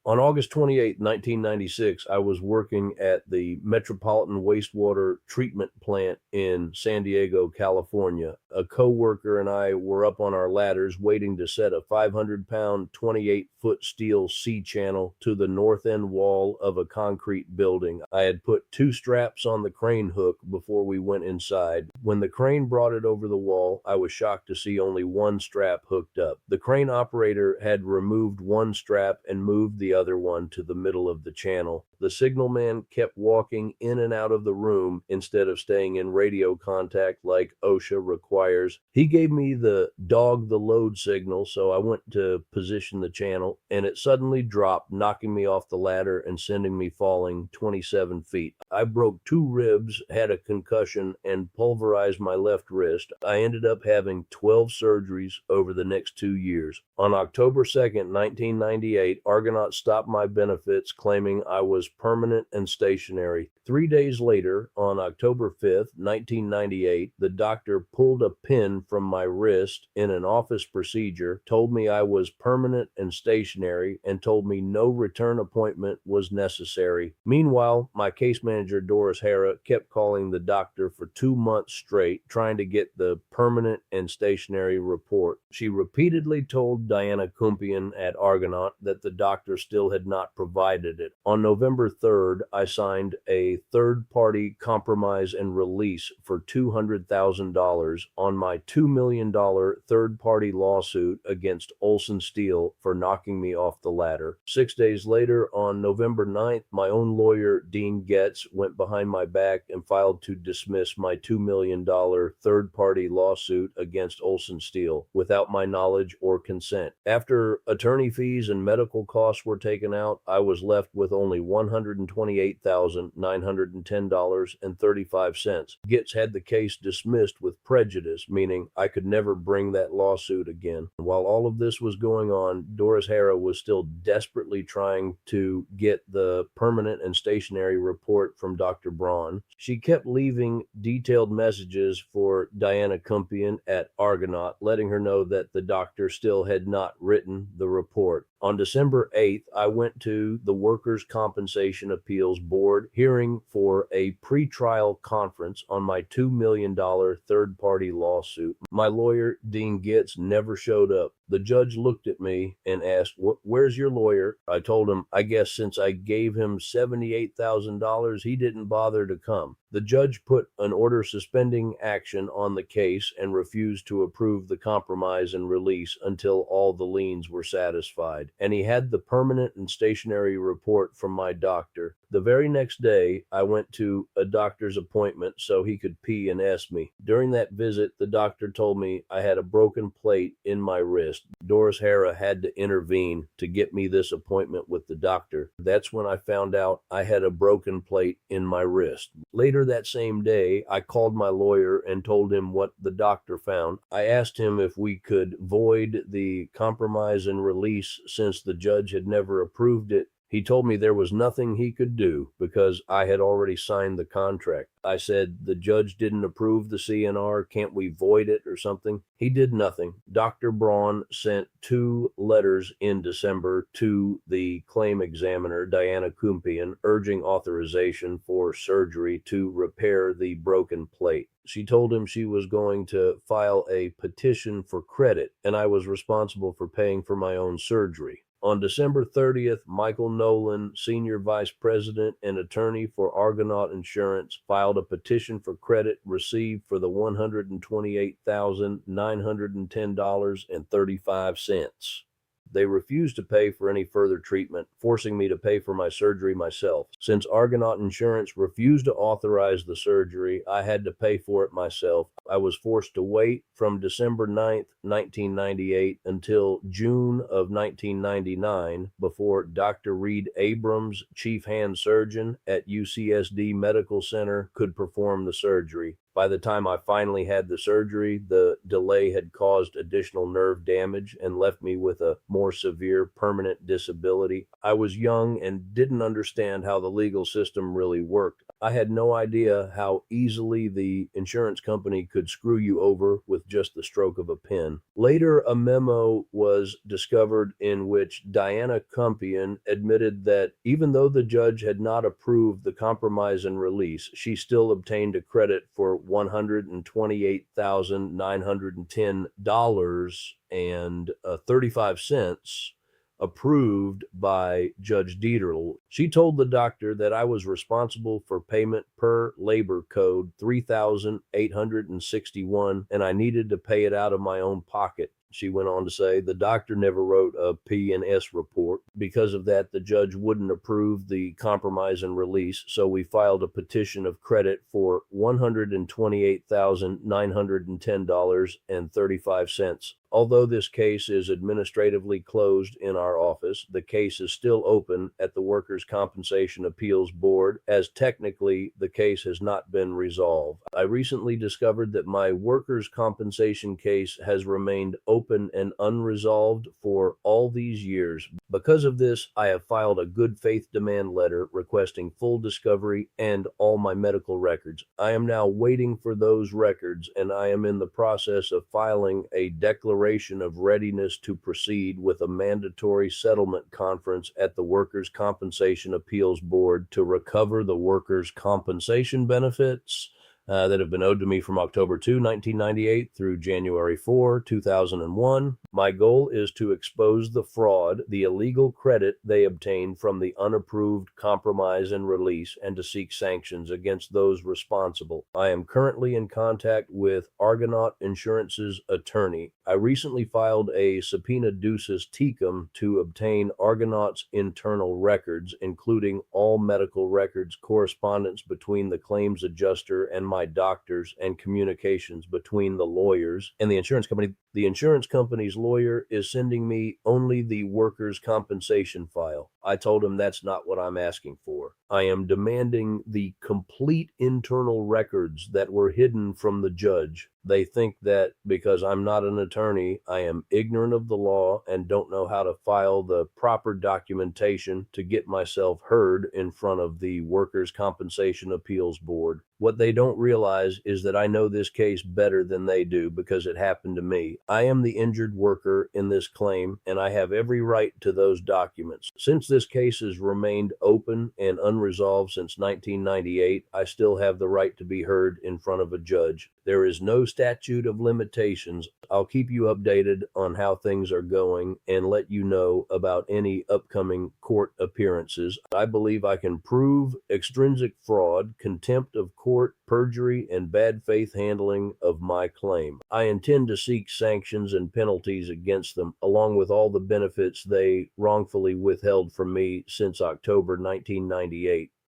On August 28, 1996, I was working at the Metropolitan Wastewater Treatment Plant in San Diego, California. A coworker and I were up on our ladders waiting to set a 500-pound, 28-foot steel C-channel to the north end wall of a concrete building. I had put 2 straps on the crane hook before we went inside. When the crane brought it over the wall, I was shocked to see only 1 strap hooked up. The crane operator had removed 1 strap and moved the other one to the middle of the channel. The signalman kept walking in and out of the room instead of staying in radio contact like OSHA requires. He gave me the dog the load signal, so I went to position the channel, and it suddenly dropped, knocking me off the ladder and sending me falling 27 feet. I broke 2 ribs, had a concussion, and pulverized my left wrist. I ended up having 12 surgeries over the next 2 years. On October 2nd, 1998, Argonaut stopped my benefits, claiming I was permanent and stationary. 3 days later, on October 5th, 1998, the doctor pulled a pin from my wrist in an office procedure, told me I was permanent and stationary, and told me no return appointment was necessary. Meanwhile, my case manager, Doris Hara, kept calling the doctor for 2 months straight, trying to get the permanent and stationary report. She repeatedly told Diana Kumpian at Argonaut that the doctor still had not provided it. On November 3rd, I signed a third-party compromise and release for $200,000 on my $2 million third-party lawsuit against Olson Steel for knocking me off the ladder. 6 days later, on November 9th, my own lawyer, Dean Getz, went behind my back and filed to dismiss my $2 million third-party lawsuit against Olson Steel without my knowledge or consent. After attorney fees and medical costs were taken out, I was left with only $128,910.35. Getz had the case dismissed with prejudice, meaning I could never bring that lawsuit again. While all of this was going on, Doris Hara was still desperately trying to get the permanent and stationary report from Dr. Braun. She kept leaving detailed messages for Diana Kumpian at Argonaut, letting her know that the doctor still had not written the report. On December 8th, I went to the Workers' Compensation Appeals Board hearing for a pretrial conference on my $2 million third-party lawsuit. My lawyer, Dean Getz, never showed up. The judge looked at me and asked, "Where's your lawyer?" I told him, I guess since I gave him $78,000, he didn't bother to come. The judge put an order suspending action on the case and refused to approve the compromise and release until all the liens were satisfied. And he had the permanent and stationary report from my doctor. The very next day, I went to a doctor's appointment so he could pee and S me. During that visit, the doctor told me I had a broken plate in my wrist. Doris Hara had to intervene to get me this appointment with the doctor. That's when I found out I had a broken plate in my wrist. Later that same day, I called my lawyer and told him what the doctor found. I asked him if we could void the compromise and release since the judge had never approved it. He told me there was nothing he could do because I had already signed the contract. I said, "The judge didn't approve the CNR. Can't we void it or something?" He did nothing. Dr. Braun sent 2 letters in December to the claim examiner, Diana Kumpian, urging authorization for surgery to repair the broken plate. She told him she was going to file a petition for credit, and I was responsible for paying for my own surgery. On December 30th, Michael Nolan, Senior Vice President and Attorney for Argonaut Insurance, filed a petition for credit received for the $128,910.35. They refused to pay for any further treatment, forcing me to pay for my surgery myself. Since Argonaut Insurance refused to authorize the surgery, I had to pay for it myself. I was forced to wait from December 9th, 1998 until June of 1999 before Dr. Reed Abrams, Chief Hand Surgeon at UCSD Medical Center, could perform the surgery. By the time I finally had the surgery, the delay had caused additional nerve damage and left me with a more severe permanent disability. I was young and didn't understand how the legal system really worked. I had no idea how easily the insurance company could screw you over with just the stroke of a pen. Later, a memo was discovered in which Diana Kumpian admitted that even though the judge had not approved the compromise and release, she still obtained a credit for $128,910.35 approved by Judge Dieterl. She told the doctor that I was responsible for payment per labor code 3,861 and I needed to pay it out of my own pocket. She went on to say the doctor never wrote a P&S report. Because of that, the judge wouldn't approve the compromise and release, so we filed a petition of credit for $128,910.35. Although this case is administratively closed in our office, the case is still open at the Workers' Compensation Appeals Board, as technically the case has not been resolved. I recently discovered that my workers' compensation case has remained open and unresolved for all these years. Because of this, I have filed a good faith demand letter requesting full discovery and all my medical records. I am now waiting for those records, and I am in the process of filing a declaration of readiness to proceed with a mandatory settlement conference at the Workers' Compensation Appeals Board to recover the workers' compensation benefits that have been owed to me from October 2, 1998 through January 4, 2001. My goal is to expose the fraud, the illegal credit they obtained from the unapproved compromise and release, and to seek sanctions against those responsible. I am currently in contact with Argonaut Insurance's attorney. I recently filed a subpoena ducis tecum to obtain Argonaut's internal records, including all medical records, correspondence between the claims adjuster and my doctors, and communications between the lawyers and the insurance company. The insurance company's lawyer is sending me only the workers' compensation file. I told him that's not what I'm asking for. I am demanding the complete internal records that were hidden from the judge. They think that because I'm not an attorney, I am ignorant of the law and don't know how to file the proper documentation to get myself heard in front of the Workers' Compensation Appeals Board. What they don't realize is that I know this case better than they do because it happened to me. I am the injured worker in this claim, and I have every right to those documents. Since this case has remained open and unresolved since 1998, I still have the right to be heard in front of a judge. There is no statute of limitations. I'll keep you updated on how things are going and let you know about any upcoming court appearances. I believe I can prove extrinsic fraud, contempt of court, perjury, and bad faith handling of my claim. I intend to seek sanctions and penalties against them, along with all the benefits they wrongfully withheld from me since October 1998.